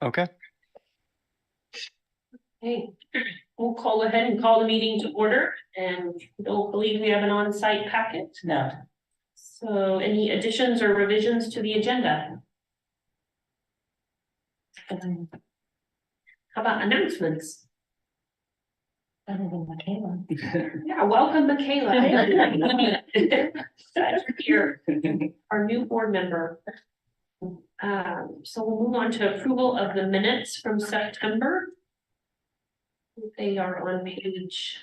Okay. Okay, we'll call ahead and call the meeting to order, and don't believe we have an on-site packet. No. So any additions or revisions to the agenda? How about announcements? Other than Michaela. Yeah, welcome, Michaela. Glad you're here, our new board member. So we'll move on to approval of the minutes from September. They are on page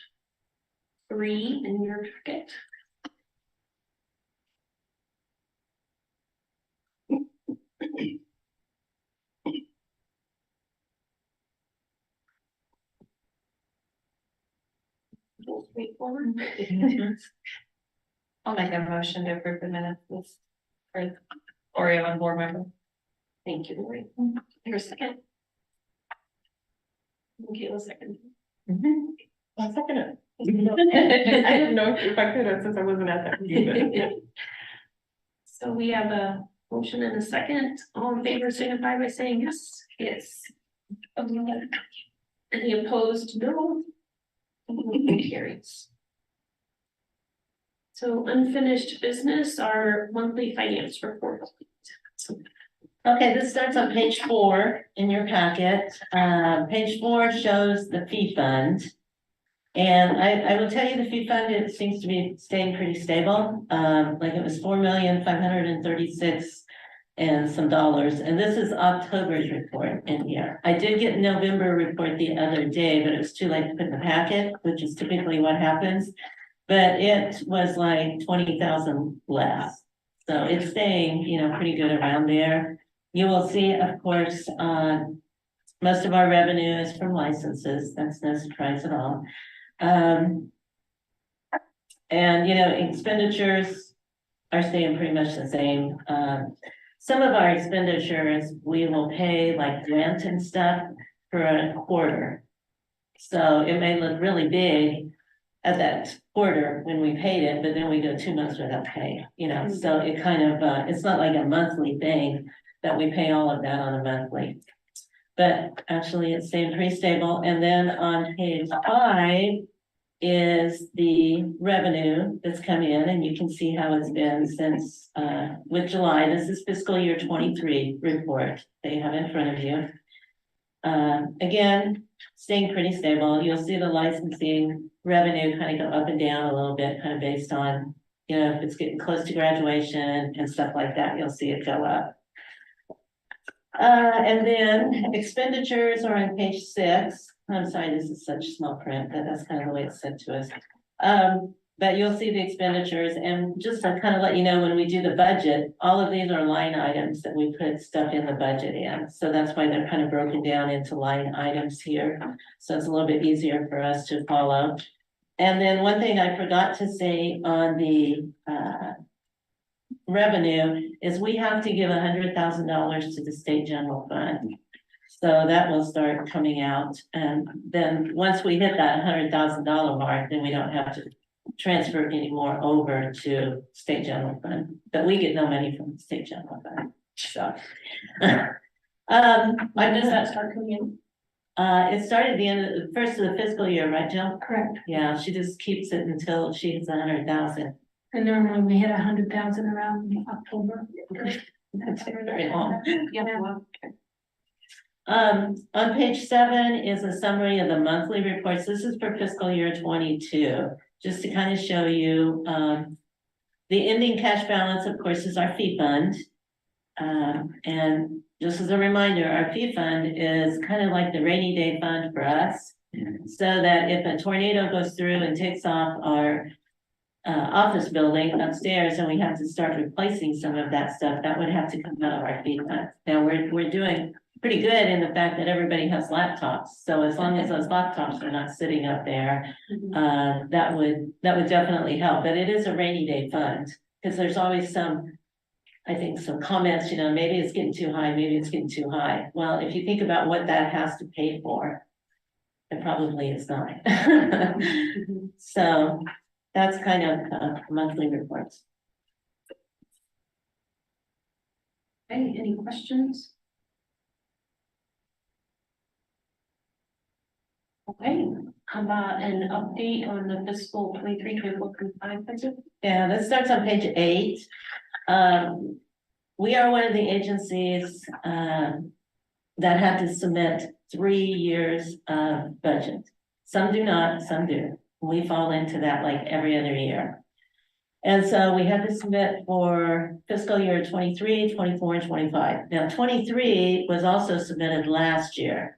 3 in your packet. Straightforward. I'll make a motion to approve the minutes for Oreo and board member. Thank you, Lori. Here's a second. Okay, a second. I'll second it. I didn't know if I could have since I wasn't at that meeting. So we have a motion and a second. All in favor signify by saying yes. Yes. Any opposed? No. Motion carries. So unfinished business, our monthly finance report. Okay, this starts on page 4 in your packet. Page 4 shows the fee fund. And I will tell you the fee fund, it seems to be staying pretty stable. Like it was 4,536,000 and some dollars. And this is October's report in here. I did get November report the other day, but it was too late to put in the packet, which is typically what happens. But it was like 20,000 less. So it's staying, pretty good around there. You will see, of course, most of our revenue is from licenses. That's no surprise at all. And, expenditures are staying pretty much the same. Some of our expenditures, we will pay like rent and stuff for a quarter. So it may look really big at that quarter when we paid it, but then we go 2 months without pay, so it kind of, it's not like a monthly thing that we pay all of that on a monthly. But actually it's staying pretty stable. And then on page 5 is the revenue that's come in, and you can see how it's been since with July. This is fiscal year 23 report that you have in front of you. Again, staying pretty stable. You'll see the licensing revenue kind of go up and down a little bit, kind of based on, if it's getting close to graduation and stuff like that, you'll see it go up. And then expenditures are on page 6. I'm sorry, this is such small print, but that's kind of the way it's sent to us. But you'll see the expenditures, and just to kind of let you know, when we do the budget, all of these are line items that we put stuff in the budget in. So that's why they're kind of broken down into line items here. So it's a little bit easier for us to follow. And then one thing I forgot to say on the revenue is we have to give $100,000 to the state general fund. So that will start coming out. And then once we hit that $100,000 mark, then we don't have to transfer any more over to state general fund. But we get no money from the state general fund. So When does that start coming in? it started at the end of the first of the fiscal year, right, Jill? Correct. Yeah, she just keeps it until she hits 100,000. And normally we hit 100,000 around October. That's very long. Yeah. Well, On page 7 is a summary of the monthly reports. This is for fiscal year 22, just to kind of show you, the ending cash balance, of course, is our fee fund. And just as a reminder, our fee fund is kind of like the rainy day fund for us. So that if a tornado goes through and takes off our office building upstairs and we have to start replacing some of that stuff, that would have to come out of our fee fund. Now we're doing pretty good in the fact that everybody has laptops. So as long as those laptops are not sitting up there, that would definitely help. But it is a rainy day fund, because there's always some comments, maybe it's getting too high, maybe it's getting too high. Well, if you think about what that has to pay for, it probably is not. So that's kind of monthly reports. Okay, any questions? Okay, how about an update on the fiscal 23-24-25 budget? Yeah, this starts on page 8. We are one of the agencies, that had to submit 3 years of budget. Some do not, some do. We fall into that like every other year. And so we had to submit for fiscal year 23, 24, and 25. Now, 23 was also submitted last year.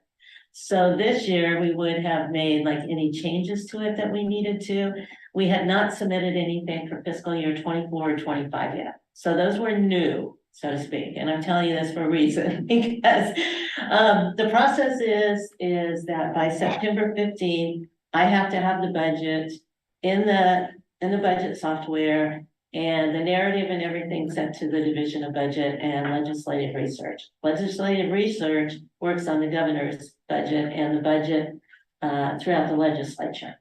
So this year we would have made like any changes to it that we needed to. We had not submitted anything for fiscal year 24 or 25 yet. So those were new, so to speak. And I'm telling you this for a reason, because the process is that by September 15th, I have to have the budget in the budget software and the narrative and everything sent to the Division of Budget and Legislative Research. Legislative Research works on the governor's budget and the budget throughout the legislature.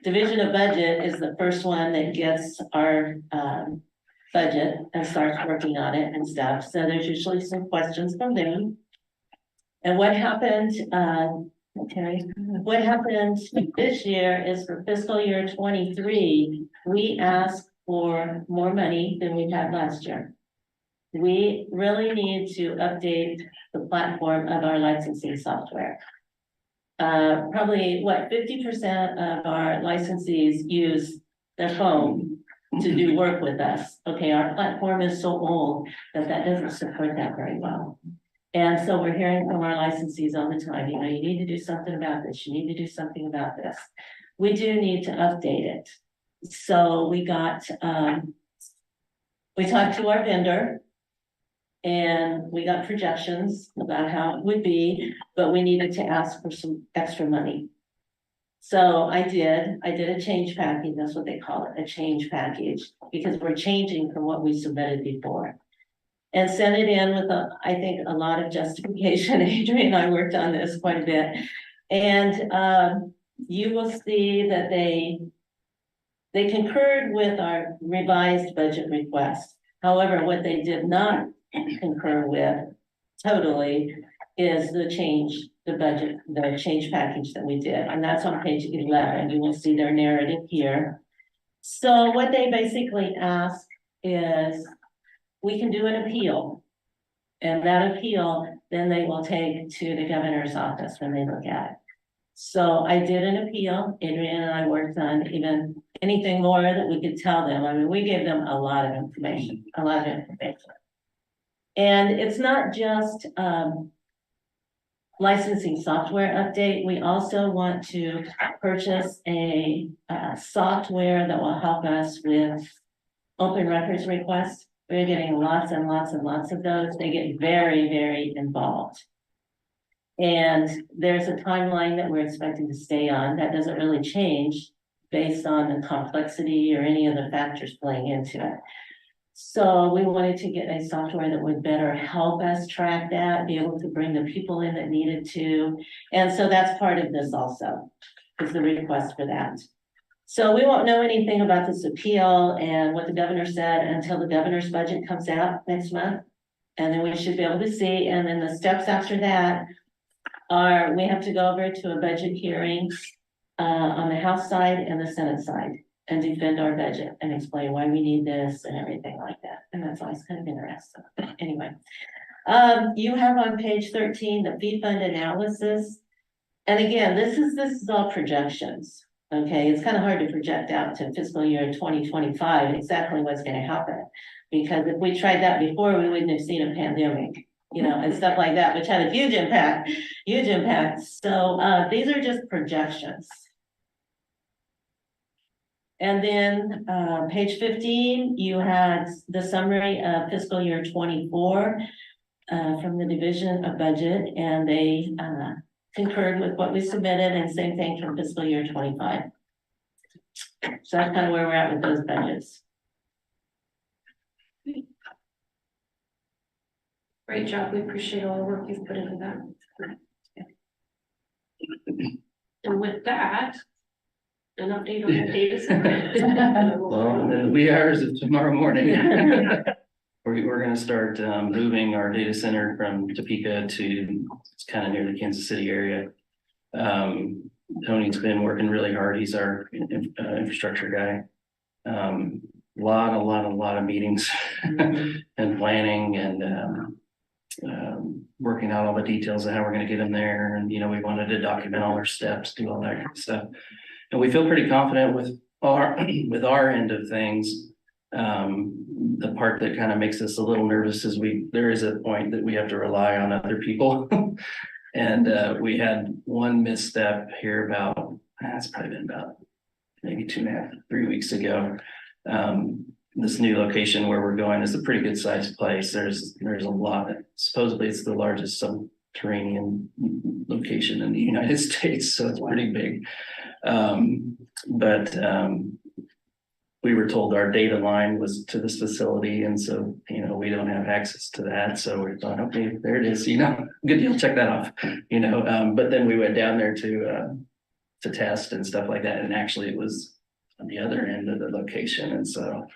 Division of Budget is the first one that gets our budget and starts working on it and stuff. So there's usually some questions from them. And what happened, what happened this year is for fiscal year 23, we asked for more money than we had last year. We really need to update the platform of our licensing software. Probably 50% of our licensees use their phone to do work with us. Okay, our platform is so old that doesn't support that very well. And so we're hearing from our licensees all the time, you know, you need to do something about this. You need to do something about this. We do need to update it. So we got, we talked to our vendor and we got projections about how it would be, but we needed to ask for some extra money. So I did a change package. That's what they call it, a change package, because we're changing from what we submitted before. And sent it in with I think a lot of justification. Adrian and I worked on this quite a bit. And you will see that they concurred with our revised budget request. However, what they did not concur with totally is the change package that we did. And that's on page 11. You will see their narrative here. So what they basically ask is, we can do an appeal. And that appeal, then they will take to the governor's office when they look at it. So I did an appeal. Adrian and I worked on even anything more that we could tell them. I mean, we gave them a lot of information. And it's not just licensing software update. We also want to purchase a software that will help us with open records requests. We're getting lots and lots and lots of those. They get very, very involved. And there's a timeline that we're expecting to stay on that doesn't really change based on the complexity or any of the factors playing into it. So we wanted to get a software that would better help us track that, be able to bring the people in that needed to. And so that's part of this also, is the request for that. So we won't know anything about this appeal and what the governor said until the governor's budget comes out next month. And then we should be able to see. And then the steps after that are, we have to go over to a budget hearing on the House side and the Senate side and defend our budget and explain why we need this and everything like that. And that's always kind of interesting. Anyway, you have on page 13, the fee fund analysis. And again, this is all projections. Okay, it's kind of hard to project out to fiscal year 2025 exactly what's going to happen. Because if we tried that before, we wouldn't have seen a pandemic, you know, and stuff like that, which had a huge impact. So these are just projections. And then page 15, you had the summary of fiscal year 24 from the Division of Budget, and they concurred with what we submitted, and same thing from fiscal year 25. So that's kind of where we're at with those budgets. Great job. We appreciate all the work you've put into that. And with that, an update on the data center. Well, the wee hours of tomorrow morning. We're gonna start moving our data center from Topeka to, it's kind of near the Kansas City area. Tony's been working really hard. He's our infrastructure guy. Lot of meetings and planning and working out all the details of how we're gonna get them there. And, we wanted to document all our steps, do all that kind of stuff. And we feel pretty confident with our, with our end of things. The part that kind of makes us a little nervous is there is a point that we have to rely on other people. And we had one misstep here it's probably been about maybe 2.5, 3 weeks ago. This new location where we're going is a pretty good sized place. There's a lot. Supposedly it's the largest subterranean location in the United States, so it's pretty big. But we were told our data line was to this facility, and so we don't have access to that. So we thought, okay, there it is. Good deal. Check that off. But then we went down there to test and stuff like that, and actually it was on the other end of the location, and so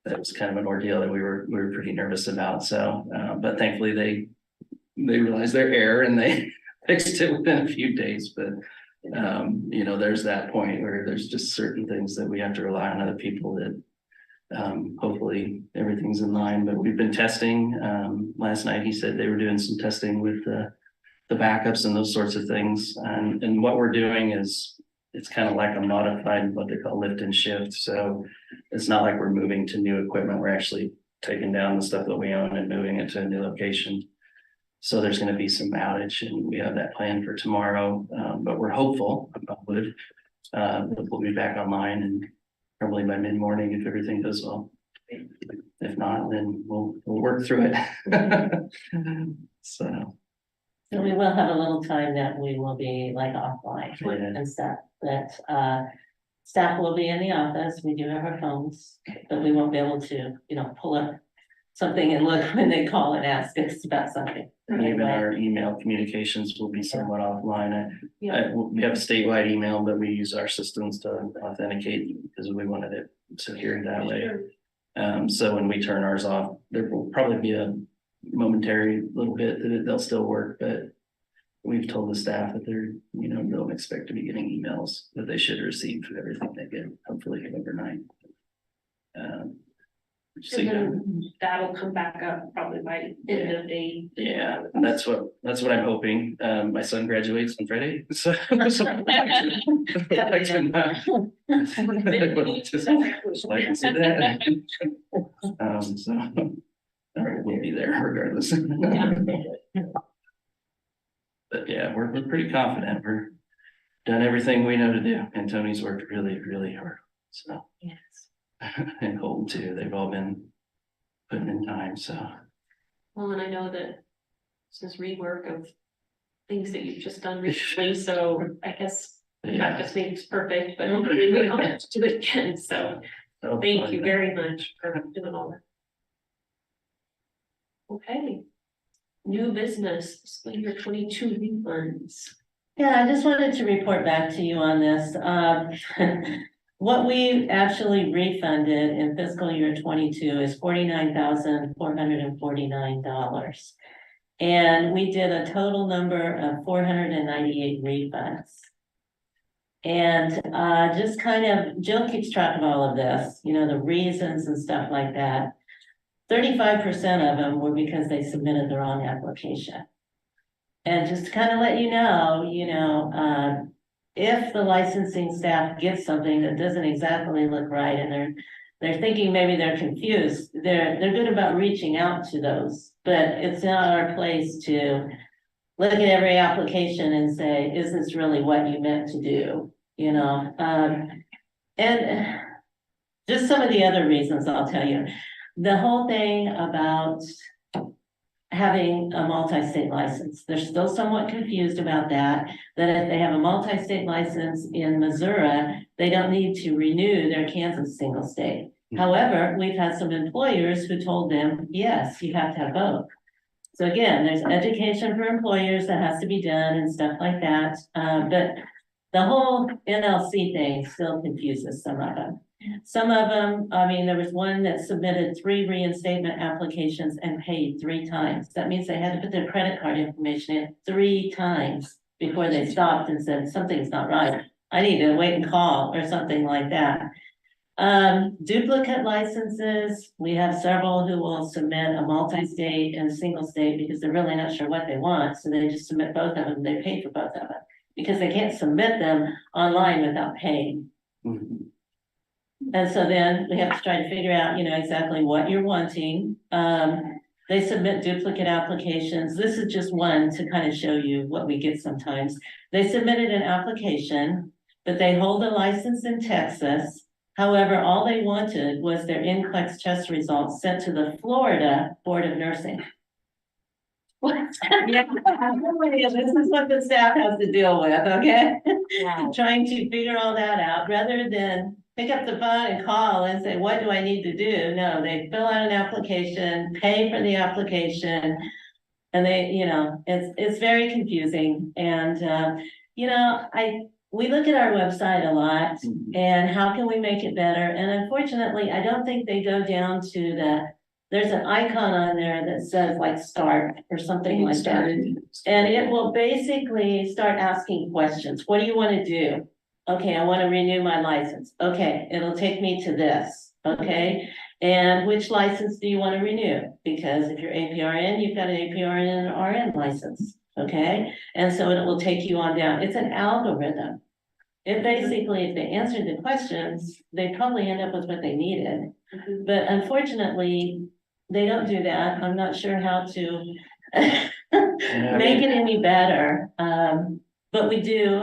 that was kind of an ordeal that we were pretty nervous about. So, but thankfully they realized their error and they fixed it within a few days. But there's that point where there's just certain things that we have to rely on other people that hopefully everything's in line. But we've been testing. Last night he said they were doing some testing with the backups and those sorts of things. And what we're doing is it's kind of like a modified, what they call lift and shift. So it's not like we're moving to new equipment. We're actually taking down the stuff that we own and moving it to a new location. So there's going to be some outage, and we have that planned for tomorrow. But we're hopeful that we'll be back online, and probably by mid-morning if everything goes well. If not, then we'll work through it. So we will have a little time that we will be like offline and stuff, but staff will be in the office. We do have our phones, but we won't be able to, pull up something and look when they call and ask us about something. And even our email communications will be somewhat offline. We have a statewide email, but we use our systems to authenticate because we wanted it secure that way. So when we turn ours off, there will probably be a momentary little bit that they'll still work, but we've told the staff that they're, don't expect to be getting emails, that they should receive everything they get, hopefully overnight. So that'll come back up probably by end of day. Yeah, that's what I'm hoping. My son graduates on Friday, so I can, just like to see that. So all right, we'll be there regardless. But yeah, we're pretty confident. We're done everything we know to do, and Tony's worked really, really hard. So Yes. and Colton too. They've all been putting in time. So Well, and I know that this is rework of things that you've just done recently, so I guess that just makes perfect, but hopefully we don't have to do it again. So thank you very much for doing all that. Okay. New business, fiscal year 22 refunds. Yeah, I just wanted to report back to you on this. What we actually refunded in fiscal year 22 is $49,449. And we did a total number of 498 refunds. And just kind of, Jill keeps track of all of this, the reasons and stuff like that. 35% of them were because they submitted the wrong application. And just to kind of let you know, if the licensing staff gets something that doesn't exactly look right and they're thinking maybe they're confused, they're good about reaching out to those, but it's not our place to look at every application and say, is this really what you meant to do? And just some of the other reasons I'll tell you. The whole thing about having a multi-state license, they're still somewhat confused about that if they have a multi-state license in Missouri, they don't need to renew their Kansas single state. However, we've had some employers who told them, yes, you have to have both. So again, there's education for employers that has to be done and stuff like that. But the whole NLC thing still confuses some of them. Some of them, there was one that submitted 3 reinstatement applications and paid 3 times. That means they had to put their credit card information in 3 times before they stopped and said, something's not right. I need to wait and call or something like that. Duplicate licenses, we have several who will submit a multi-state and a single state because they're really not sure what they want, so they just submit both of them, they pay for both of them. Because they can't submit them online without paying. Mhm. And so then we have to try to figure out, exactly what you're wanting. They submit duplicate applications. This is just one to kind of show you what we get sometimes. They submitted an application, but they hold a license in Texas. However, all they wanted was their NCLEX test results sent to the Florida Board of Nursing. Yeah, this is what the staff has to deal with, okay? Trying to figure all that out, rather than pick up the phone and call and say, what do I need to do? No, they fill out an application, pay for the application. And they, it's very confusing. And, we look at our website a lot and how can we make it better? And unfortunately, I don't think they go down to there's an icon on there that says like start or something like that. And it will basically start asking questions. What do you want to do? Okay, I want to renew my license. Okay, it'll take me to this. Okay, and which license do you want to renew? Because if you're APRN, you've got an APRN and an RN license. Okay, and so it will take you on down. It's an algorithm. It basically, if they answered the questions, they probably end up with what they needed. But unfortunately, they don't do that. I'm not sure how to make it any better. But we do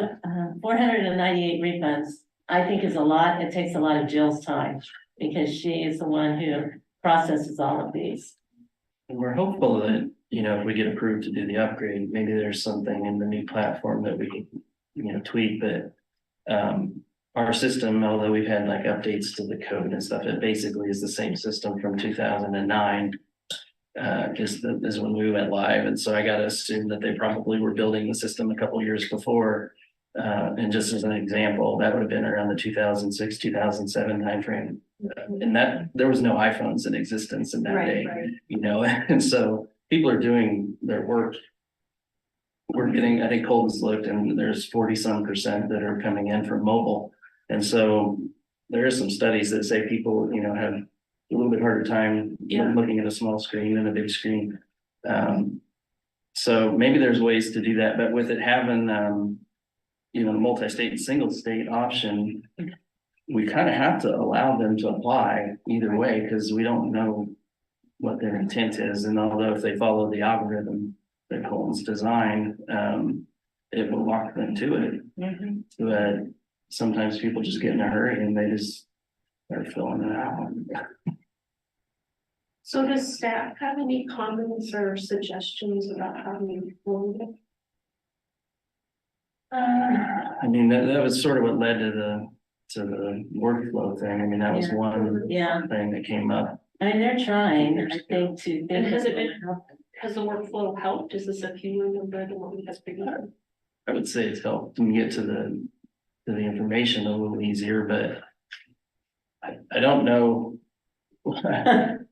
498 refunds, I think is a lot. It takes a lot of Jill's time because she is the one who processes all of these. And we're hopeful that, if we get approved to do the upgrade, maybe there's something in the new platform that we can, tweak, but our system, although we've had like updates to the code and stuff, it basically is the same system from 2009. Is when we went live. And so I got to assume that they probably were building the system a couple years before. And just as an example, that would have been around the 2006, 2007 timeframe. And that there was no iPhones in existence in that day, and so people are doing their work. We're getting, I think Colton's looked and there's 40% that are coming in from mobile. And so there are some studies that say people, have a little bit harder time looking at a small screen than a big screen. So maybe there's ways to do that, but with it having, the multi-state and single state option, we kind of have to allow them to apply either way, because we don't know what their intent is. And although if they follow the algorithm that Colton's designed, it will lock them to it. But sometimes people just get in a hurry and they just start filling it out. So does staff have any comments or suggestions about how to move forward? I mean, that was sort of what led to the workflow thing. I mean, that was one thing that came up. I mean, they're trying, I think, to. And has the workflow helped? Is this a fewer number than what we have figured? I would say it's helped them get to the information a little easier, but I don't know what they're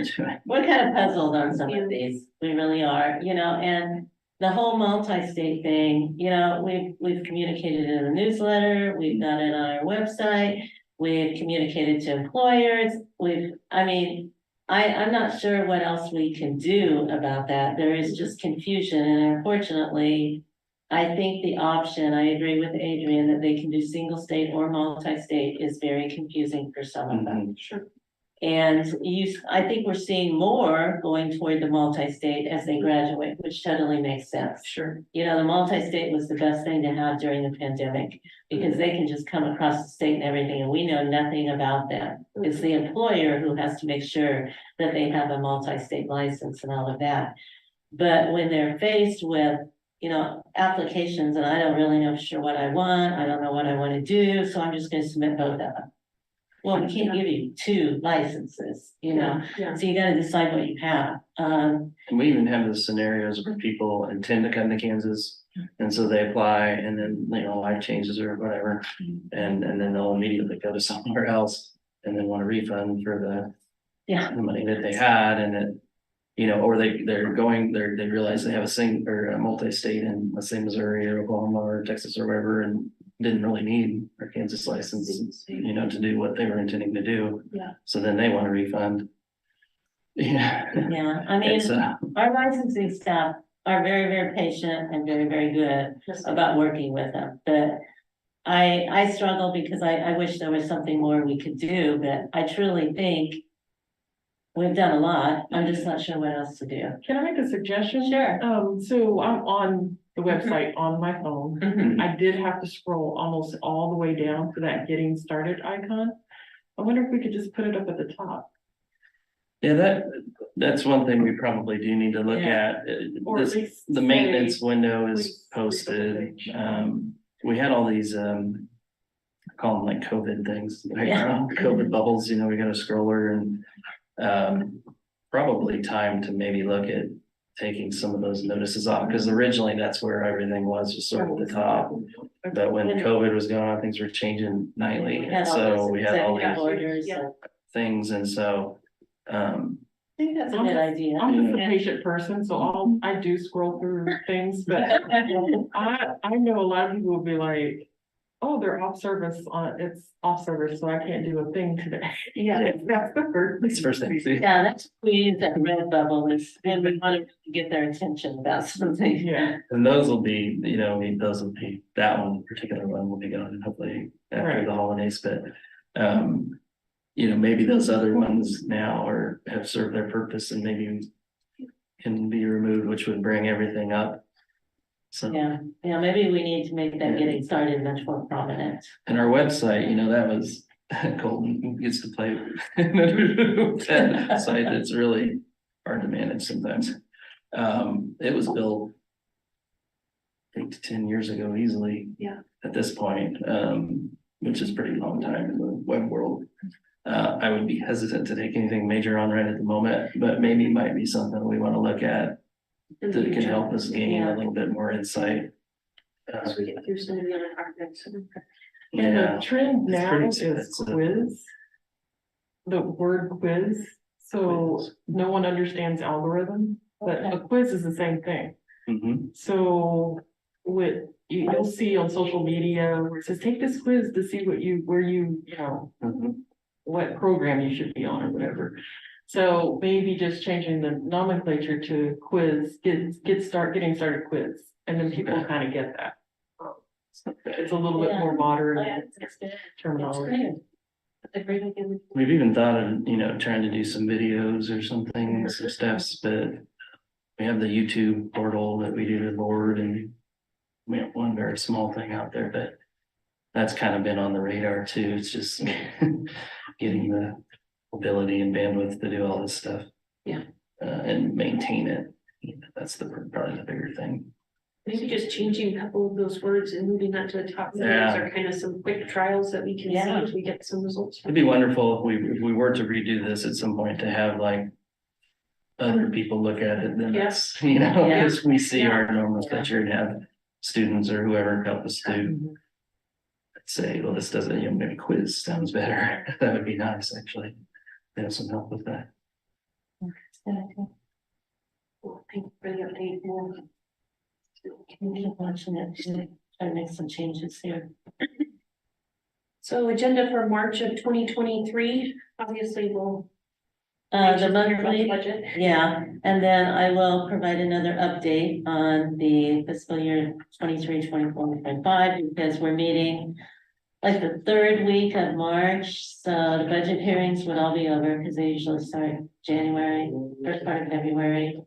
doing. We're kind of puzzled on some of these. We really are, and the whole multi-state thing, we've communicated in a newsletter, we've done it on our website, we've communicated to employers, I'm not sure what else we can do about that. There is just confusion, and unfortunately, I think the option, I agree with Adrian, that they can do single state or multi-state is very confusing for some of them. Sure. And I think we're seeing more going toward the multi-state as they graduate, which totally makes sense. Sure. The multi-state was the best thing to have during the pandemic because they can just come across the state and everything, and we know nothing about them. It's the employer who has to make sure that they have a multi-state license and all of that. But when they're faced with, applications, and I don't really know for sure what I want, I don't know what I want to do, so I'm just going to submit both of them. Well, we can't give you 2 licenses, so you got to decide what you have. And we even have the scenarios where people intend to come to Kansas, and so they apply, and then life changes or whatever, and then they'll immediately go to somewhere else, and then want a refund for the money that they had, and it, you know, or they realize they have a multi-state in, let's say, Missouri or Oklahoma or Texas or wherever, and didn't really need our Kansas license, you know, to do what they were intending to do. Yeah. So then they want a refund. Yeah. Yeah, I mean, It's, our licensing staff are very, very patient and very, very good about working with them, but I struggle because I wish there was something more we could do, but I truly think we've done a lot. I'm just not sure what else to do. Can I make a suggestion? Sure. So I'm on the website on my phone. Mhm. I did have to scroll almost all the way down to that getting started icon. I wonder if we could just put it up at the top. yeah, that's one thing we probably do need to look Yeah. at. Or at This, least the say, maintenance window is please posted. page. We had all these, I call them like COVID things, like Yeah. COVID bubbles, you know, we got a scroller and, probably time to maybe look at taking some of those notices off, because originally that's where everything was, just sort of the top. But when COVID was going on, things were changing nightly, We had all so those we had all executive these orders. Yeah. and things, and so, I think that's a good idea. I'm just a patient person, so I do scroll through things, but I know a lot of people will be like, oh, they're off service it's off service, so I can't do a thing today. Yeah. That's the first. it's the first thing. See? Yeah, that's we use that red bubble is, and we want to get their attention about something. Yeah, And those will be, you know, I mean, those will be, that one particular one will be gone hopefully after Right. the holidays, but, you know, maybe those other ones now have served their purpose and maybe can be removed, which would bring everything up. So, Yeah, maybe we need to make them getting started much more prominent. and our website, you know, that was, Colton gets to play with that site that's really hard to manage sometimes. It was built 8 to 10 years ago easily. Yeah. At this point, which is pretty long time in the web world. I would be hesitant to take anything major on right at the moment, but maybe might be something we want to look at that can help us gain a little bit more insight. As we get through some of the other projects. and Yeah, the trend It's now pretty is expensive. quiz. The word quiz, so no one understands algorithm, but a quiz is the same thing. Mhm. So you'll see on social media where it says, take this quiz to see where you know, Mhm. what program you should be on or whatever. So maybe just changing the nomenclature to quiz, getting started quiz, and then people Okay. kind of get that. It's a little bit more modern That's good. terminology. That's a great idea. We've even thought of, you know, trying to do some videos or something, some steps, but we have the YouTube portal that we do the board, and we have one very small thing out there, but that's kind of been on the radar too. It's just getting the ability and bandwidth to do all this stuff. Yeah. And maintain it. That's probably the bigger thing. Maybe just changing a couple of those words and moving that to the top. Those Yeah. are kind of some quick trials that we can see Yeah. if we get some results. It'd be wonderful if we were to redo this at some point, to have like other people look at it than us, you know, Yeah. because we see our nomenclature and have students or whoever help us do Mhm. say, well, this doesn't, you know, maybe quiz sounds better. That would be nice, actually. They have some help with that. Well, thank you for the update. We'll Keep watching it, try to make some changes here. So agenda for March of 2023, obviously we'll. The hear about the monthly, Budget. yeah, and then I will provide another update on the fiscal year 23-24-25 because we're meeting like the third week of March, so the budget hearings would all be over because they usually start January, first part of February.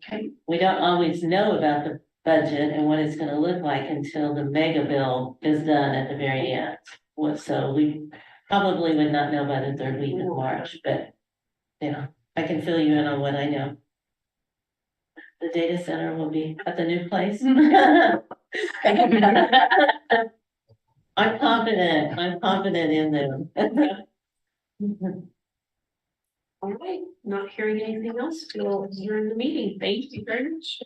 We don't always know about the budget and what it's gonna look like until the mega bill is done at the very end. So we probably would not know by the third week of March, but yeah, I can fill you in on what I know. The data center will be at the new place. I'm confident in them. All right, not hearing anything else, we'll adjourn the meeting. Thank you very much.